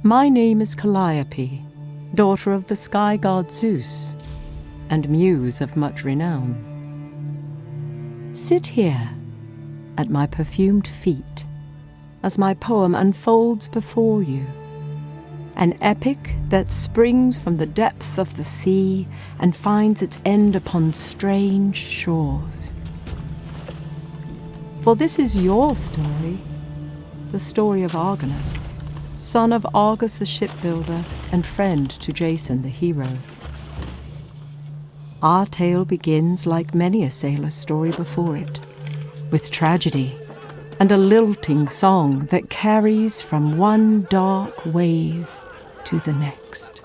My name is Calliope, daughter of the sky god Zeus, and muse of much renown. Sit here, at my perfumed feet, as my poem unfolds before you, an epic that springs from the depths of the sea and finds its end upon strange shores. For this is your story, the story of Argonus, son of Argus the shipbuilder and friend to Jason the hero. Our tale begins like many a sailor's story before it, with tragedy and a lilting song that carries from one dark wave to the next.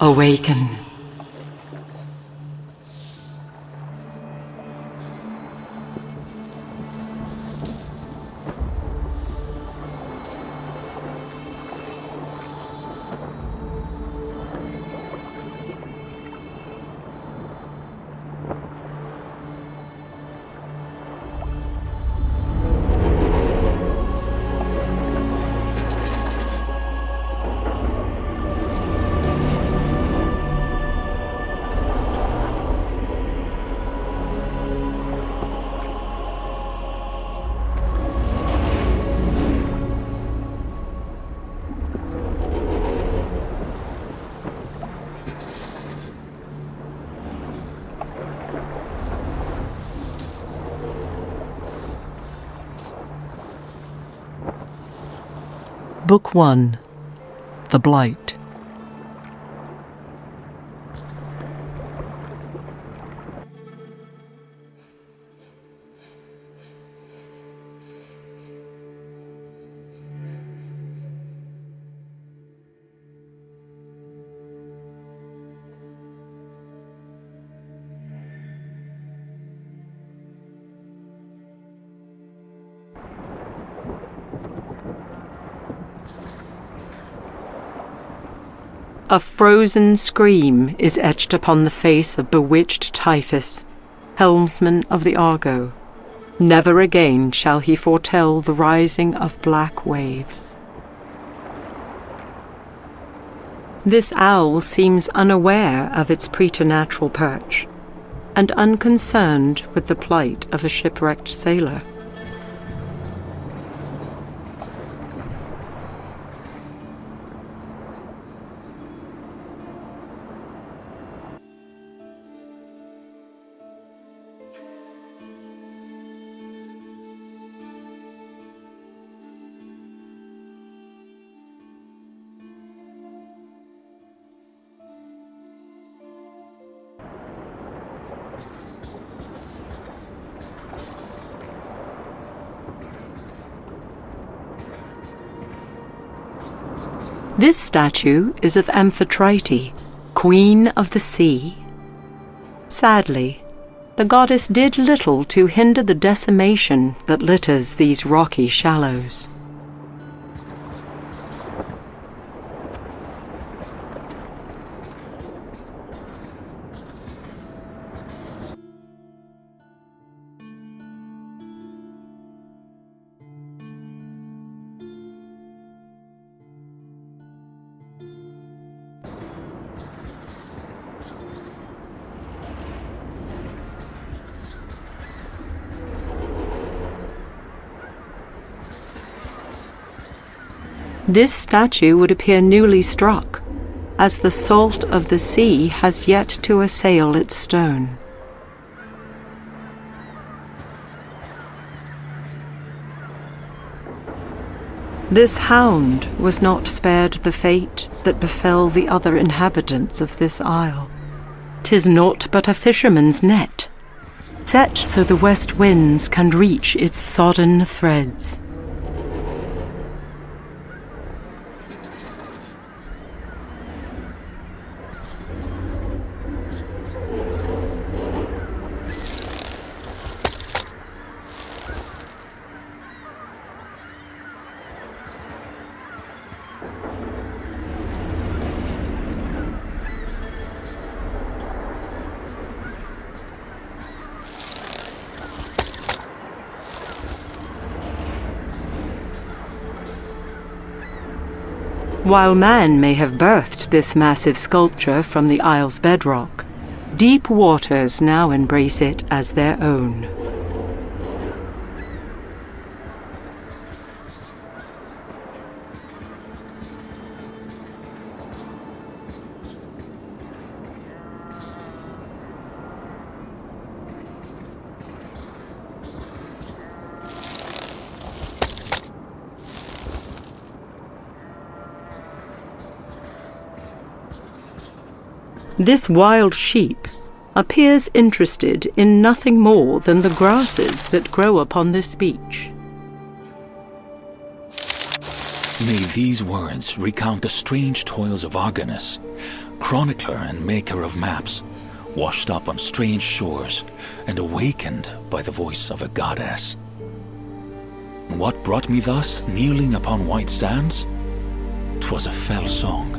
Awaken. Book 1. The Blight. A frozen scream is etched upon the face of bewitched Typhus, helmsman of the Argo. Never again shall he foretell the rising of black waves. This owl seems unaware of its preternatural perch, and unconcerned with the plight of a shipwrecked sailor. This statue is of Amphitrite, Queen of the Sea. Sadly, the goddess did little to hinder the decimation that litters these rocky shallows. This statue would appear newly struck, as the salt of the sea has yet to assail its stone. This hound was not spared the fate that befell the other inhabitants of this isle. 'Tis naught but a fisherman's net, set so the west winds can reach its sodden threads. While man may have birthed this massive sculpture from the isle's bedrock, deep waters now embrace it as their own. This wild sheep appears interested in nothing more than the grasses that grow upon this beach. May these words recount the strange toils of Argonus, chronicler and maker of maps, washed up on strange shores and awakened by the voice of a goddess. What brought me thus, kneeling upon white sands? 'Twas a fell song,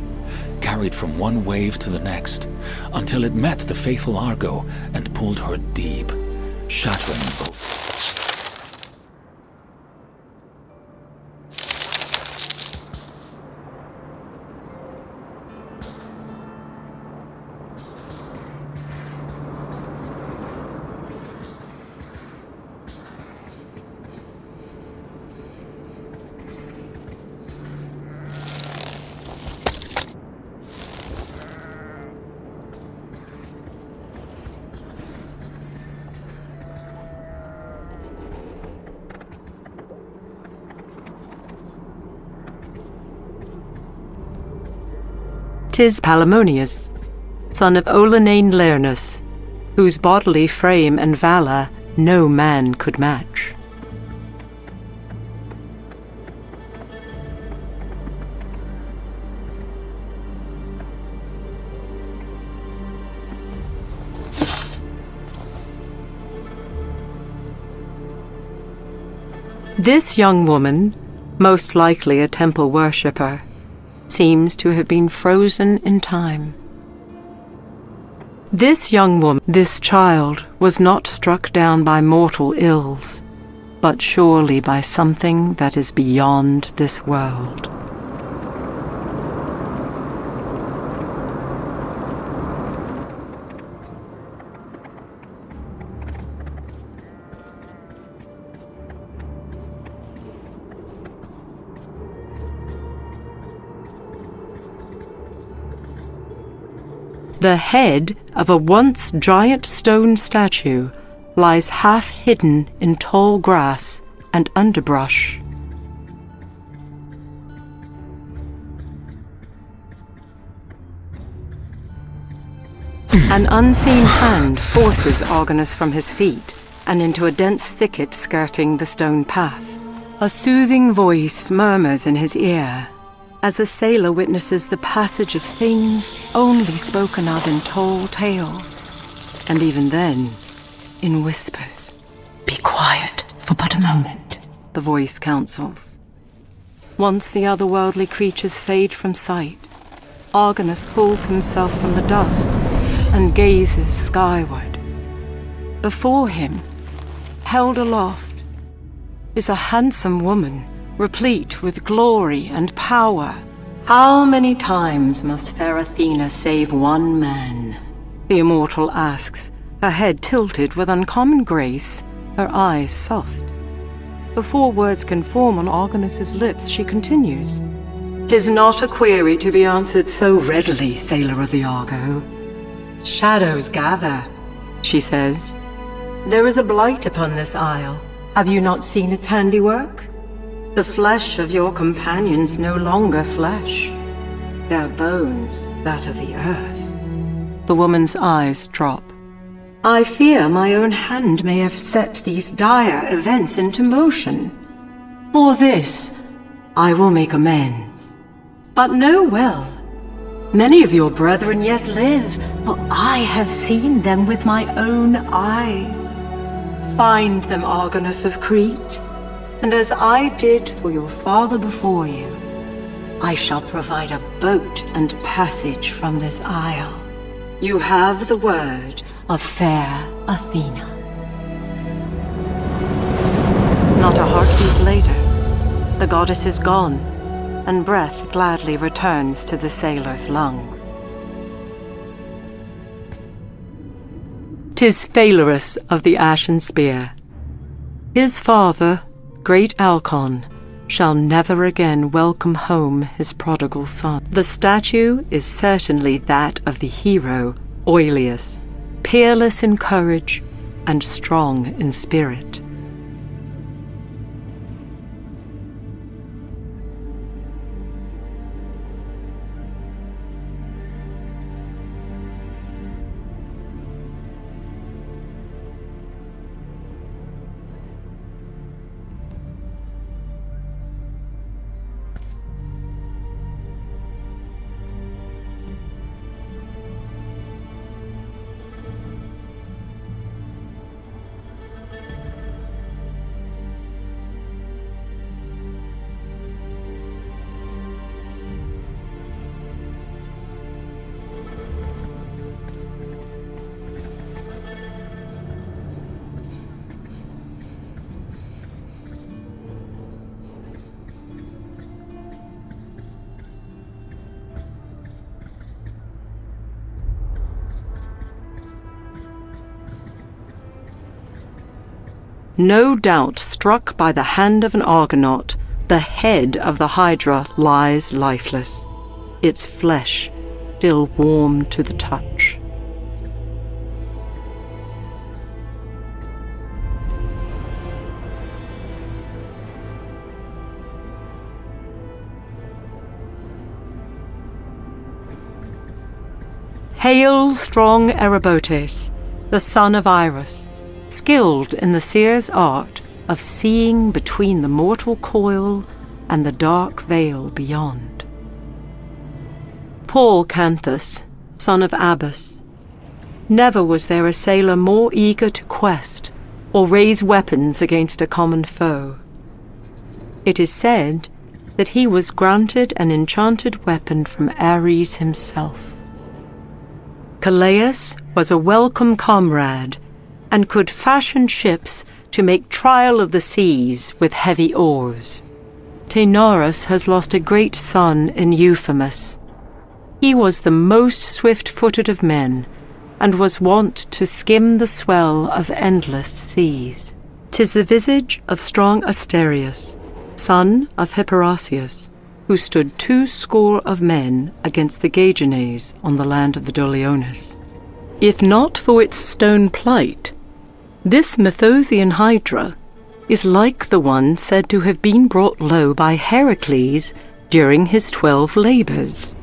carried from one wave to the next, until it met the faithful Argo and pulled her deep, shattering both. "'Tis Palamonius, son of Olenane Lernus, whose bodily frame and valor no man could match. This young woman, most likely a temple worshipper, seems to have been frozen in time. This young woman, this child, was not struck down by mortal ills, but surely by something that is beyond this world. The head of a once giant stone statue lies half hidden in tall grass and underbrush. An unseen hand forces Argonus from his feet and into a dense thicket skirting the stone path. A soothing voice murmurs in his ear, as the sailor witnesses the passage of things only spoken of in tall tales, and even then, in whispers. "Be quiet for but a moment," the voice counsels. Once the otherworldly creatures fade from sight, Argonus pulls himself from the dust and gazes skyward. Before him, held aloft, is a handsome woman, replete with glory and power. "How many times must fair Athena save one man?" the immortal asks, her head tilted with uncommon grace, her eyes soft. Before words can form on Argonus's lips, she continues, "'Tis not a query to be answered so readily, sailor of the Argo. Shadows gather," she says. "There is a blight upon this isle. Have you not seen its handiwork? The flesh of your companions no longer flesh. Their bones, that of the earth." The woman's eyes drop. "I fear my own hand may have set these dire events into motion. For this, I will make amends. But know well, many of your brethren yet live, for I have seen them with my own eyes. Find them, Argonus of Crete, and as I did for your father before you, I shall provide a boat and passage from this isle. You have the word of fair Athena." Not a heartbeat later, the goddess is gone, and breath gladly returns to the sailor's lungs. 'Tis Phalurus of the Ashen Spear. His father, great Alcon, shall never again welcome home his prodigal son. The statue is certainly that of the hero Oileus, peerless in courage and strong in spirit. No doubt struck by the hand of an Argonaut, the head of the Hydra lies lifeless, its flesh still warm to the touch. Hail, strong Ereботes, the son of Iris, skilled in the seer's art of seeing between the mortal coil and the dark veil beyond. Paul Canthus, son of Abas. Never was there a sailor more eager to quest or raise weapons against a common foe. It is said that he was granted an enchanted weapon from Ares himself. Calais was a welcome comrade and could fashion ships to make trial of the seas with heavy oars. Taenarus has lost a great son in Euphemus. He was the most swift-footed of men, and was wont to skim the swell of endless seas. 'Tis the visage of strong Asterius, son of Hipparasius, who stood 200 of men against the Gagenes on the land of the Doliones. If not for its stone plight, this Methosian Hydra is like the one said to have been brought low by Heracles during his 12 labours.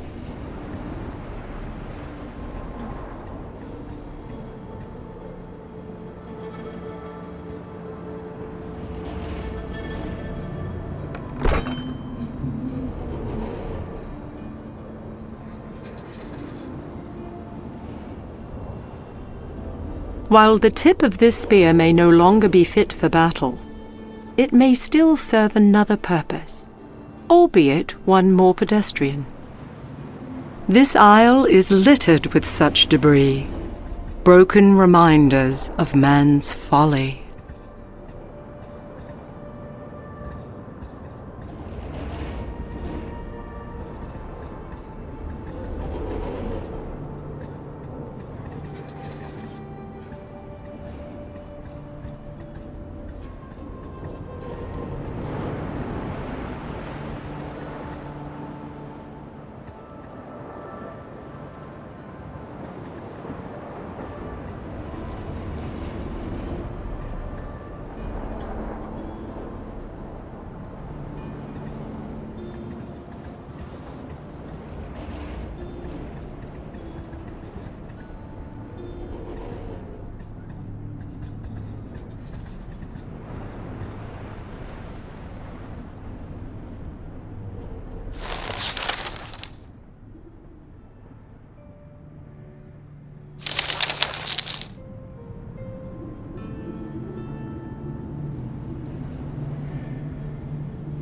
While the tip of this spear may no longer be fit for battle, it may still serve another purpose, albeit one more pedestrian. This isle is littered with such debris, broken reminders of man's folly.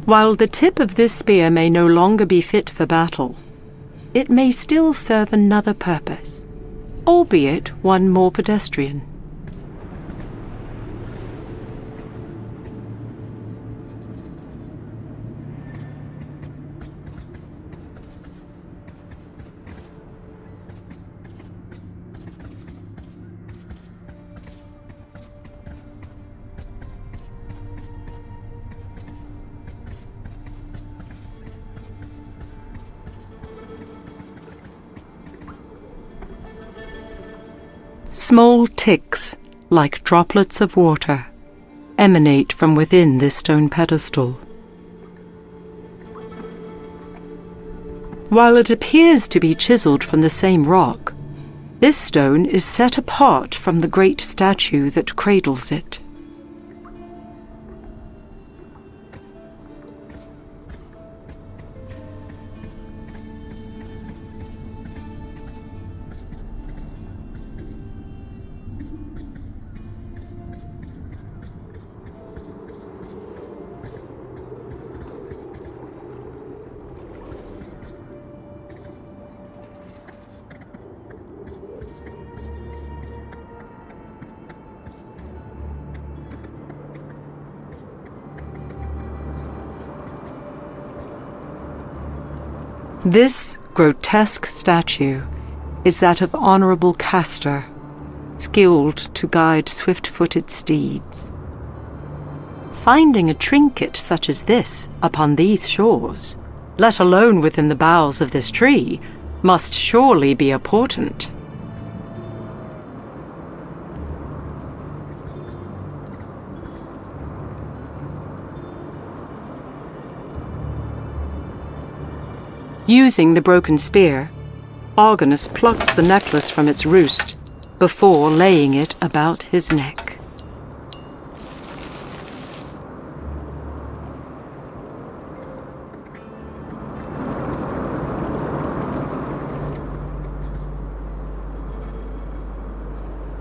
While the tip of this spear may no longer be fit for battle, it may still serve another purpose, albeit one more pedestrian. Small ticks, like droplets of water, emanate from within this stone pedestal. While it appears to be chiseled from the same rock, this stone is set apart from the great statue that cradles it. This grotesque statue is that of Honorable Castor, skilled to guide swift-footed steeds. Finding a trinket such as this upon these shores, let alone within the boughs of this tree, must surely be a portent. Using the broken spear, Argonus plucks the necklace from its roost before laying it about his neck.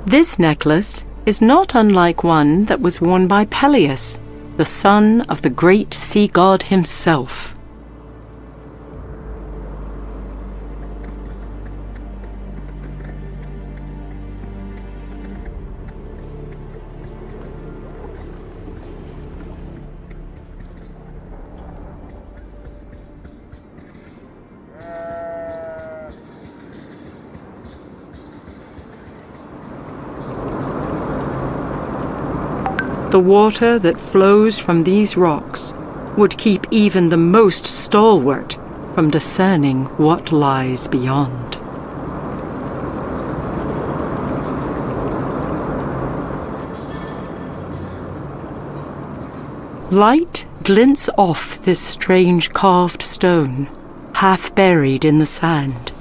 This necklace is not unlike one that was worn by Peleus, the son of the great sea god himself. The water that flows from these rocks would keep even the most stalwart from discerning what lies beyond. Light glints off this strange carved stone, half buried in the sand.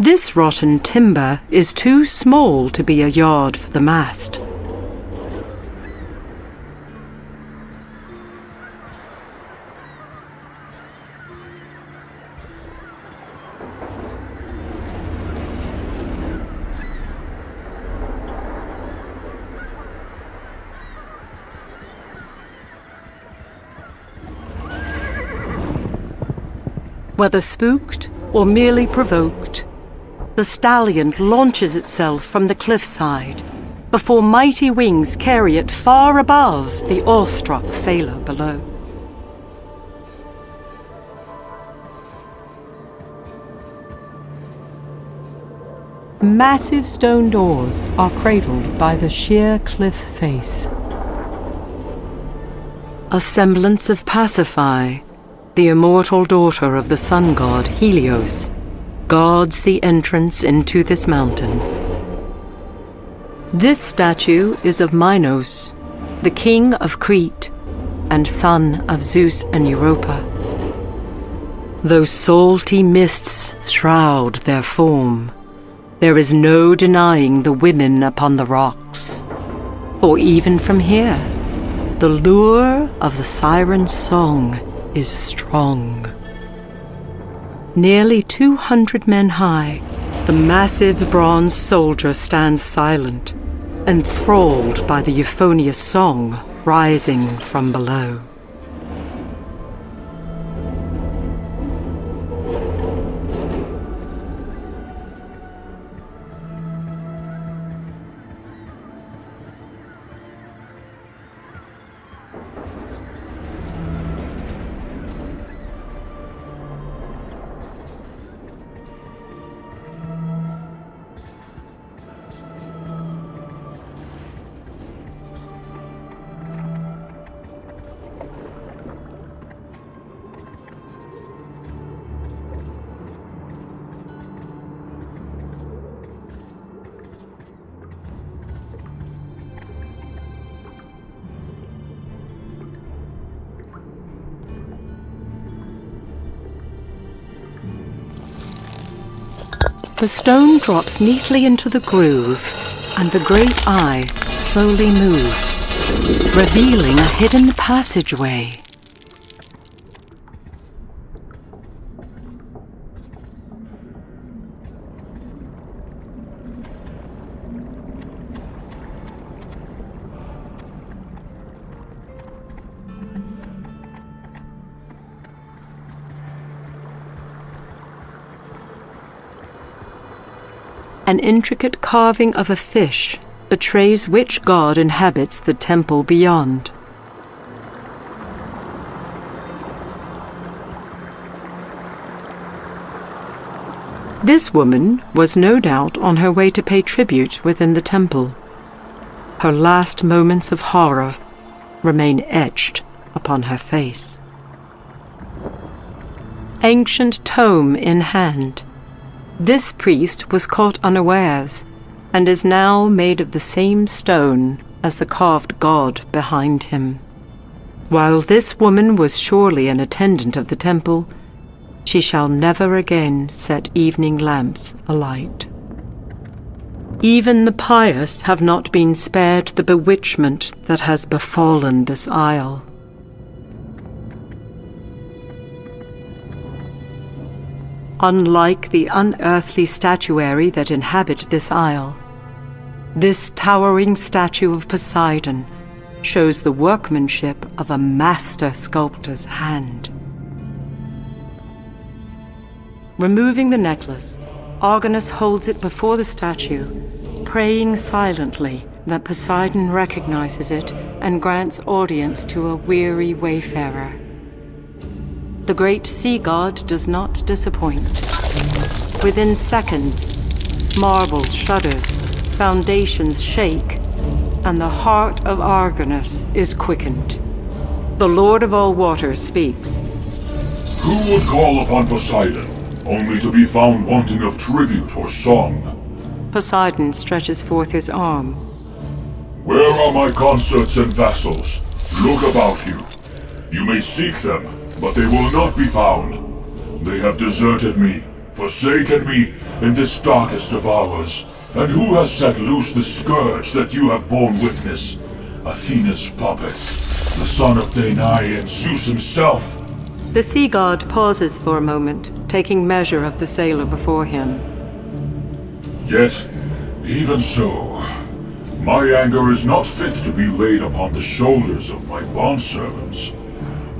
This rotten timber is too small to be a yard for the mast. Whether spooked or merely provoked, the stallion launches itself from the cliffside before mighty wings carry it far above the awestruck sailor below. Massive stone doors are cradled by the sheer cliff face. A semblance of Pasiphae, the immortal daughter of the sun god Helios, guards the entrance into this mountain. This statue is of Minos, the king of Crete and son of Zeus and Europa. Though salty mists shroud their form, there is no denying the women upon the rocks. For even from here, the lure of the Sirens' song is strong. Nearly 200 men high, The massive bronze soldier stands silent, enthralled by the euphonious song rising from below. The stone drops neatly into the groove, and the great eye slowly moves, revealing a hidden passageway. An intricate carving of a fish betrays which god inhabits the temple beyond. This woman was no doubt on her way to pay tribute within the temple. Her last moments of horror remain etched upon her face. Ancient tome in hand, this priest was caught unawares, and is now made of the same stone as the carved god behind him. While this woman was surely an attendant of the temple, she shall never again set evening lamps alight. Even the pious have not been spared the bewitchment that has befallen this isle. Unlike the unearthly statuary that inhabit this isle, this towering statue of Poseidon shows the workmanship of a master sculptor's hand. Removing the necklace, Argonus holds it before the statue, praying silently that Poseidon recognizes it and grants audience to a weary wayfarer. The great sea god does not disappoint. Within seconds, marble shudders, foundations shake, and the heart of Argonus is quickened. The Lord of all waters speaks. Who would call upon Poseidon, only to be found wanting of tribute or song? Poseidon stretches forth his arm. Where are my consorts and vassals? Look about you. You may seek them, but they will not be found. They have deserted me, forsaken me in this darkest of hours. And who has set loose the scourge that you have borne witness? Athena's puppet, the son of Danae and Zeus himself. The sea god pauses for a moment, taking measure of the sailor before him. Yet, even so, my anger is not fit to be laid upon the shoulders of my bondservants,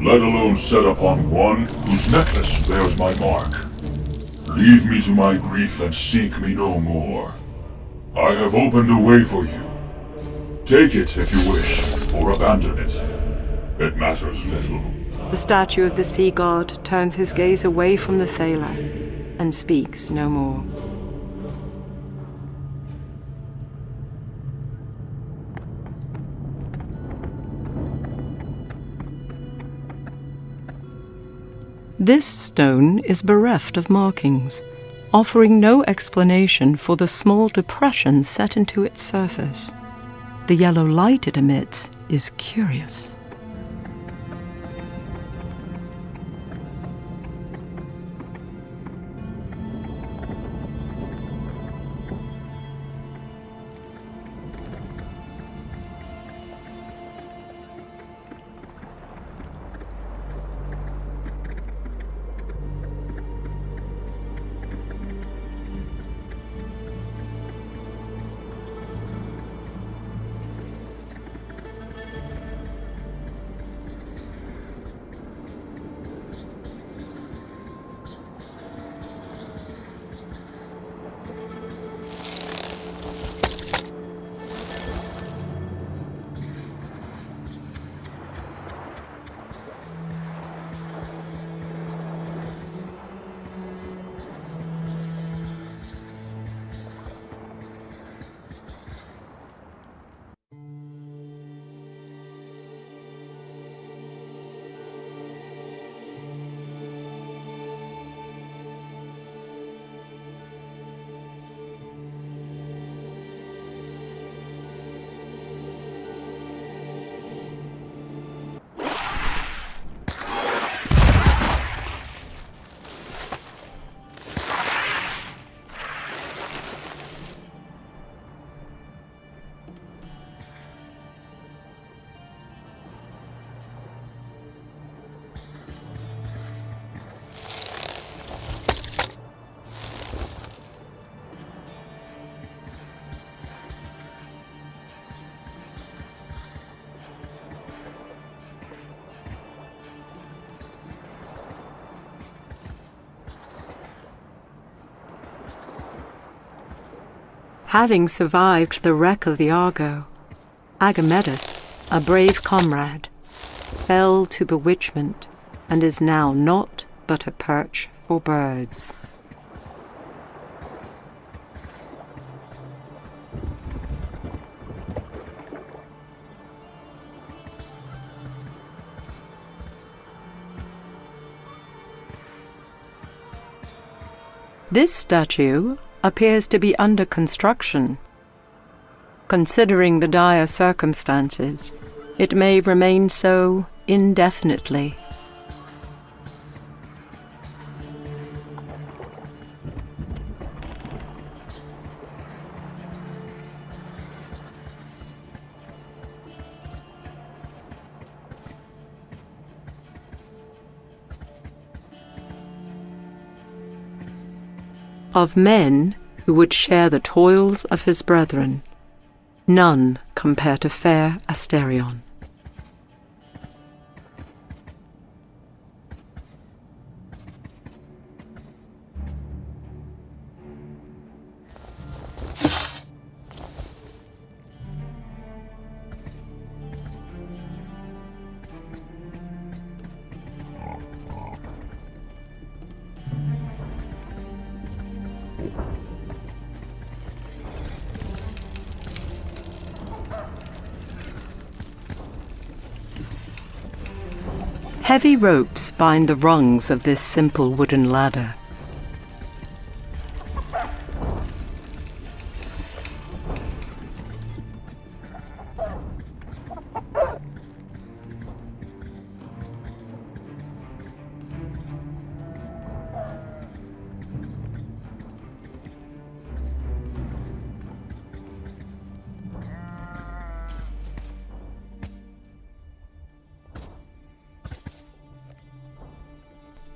let alone set upon one whose necklace bears my mark. Leave me to my grief and seek me no more. I have opened a way for you. Take it if you wish, or abandon it. It matters little. The statue of the sea god turns his gaze away from the sailor and speaks no more. This stone is bereft of markings, offering no explanation for the small depression set into its surface. The yellow light it emits is curious. Having survived the wreck of the Argo, Agamedus, a brave comrade, fell to bewitchment and is now naught but a perch for birds. This statue appears to be under construction. Considering the dire circumstances, it may remain so indefinitely. Of men who would share the toils of his brethren, none compare to fair Asterion. Heavy ropes bind the rungs of this simple wooden ladder.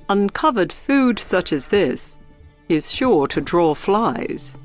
Uncovered food such as this is sure to draw flies.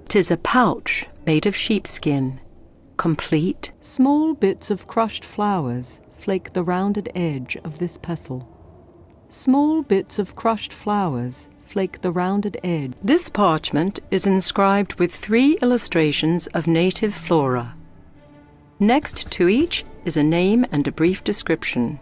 Tis a pouch made of sheepskin, complete. Small bits of crushed flowers flake the rounded edge of this pestle. Small bits of crushed flowers flake the rounded edge. This parchment is inscribed with 3 illustrations of native flora. Next to each is a name and a brief description.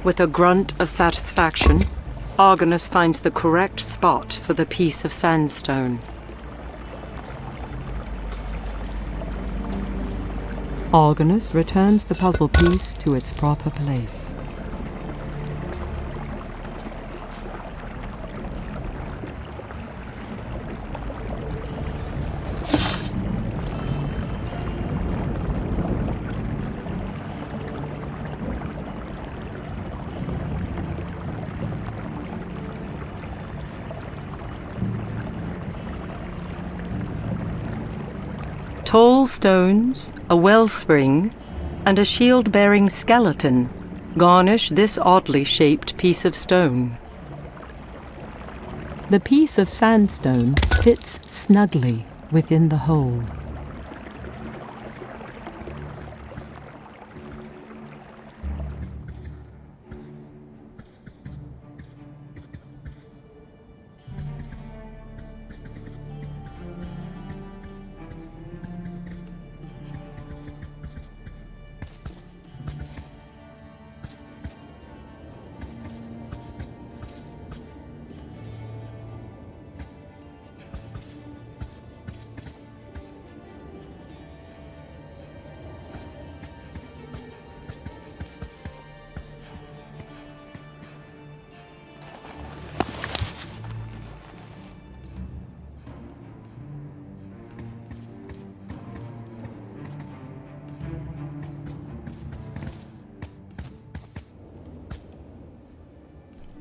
With a grunt of satisfaction, Argonus finds the correct spot for the piece of sandstone. Argonus returns the puzzle piece to its proper place. Tall stones, a wellspring, and a shield-bearing skeleton garnish this oddly shaped piece of stone. The piece of sandstone fits snugly within the hole.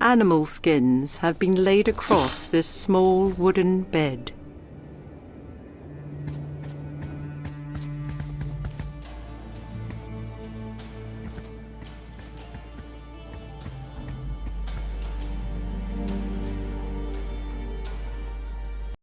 animal skins have been laid across this small wooden bed.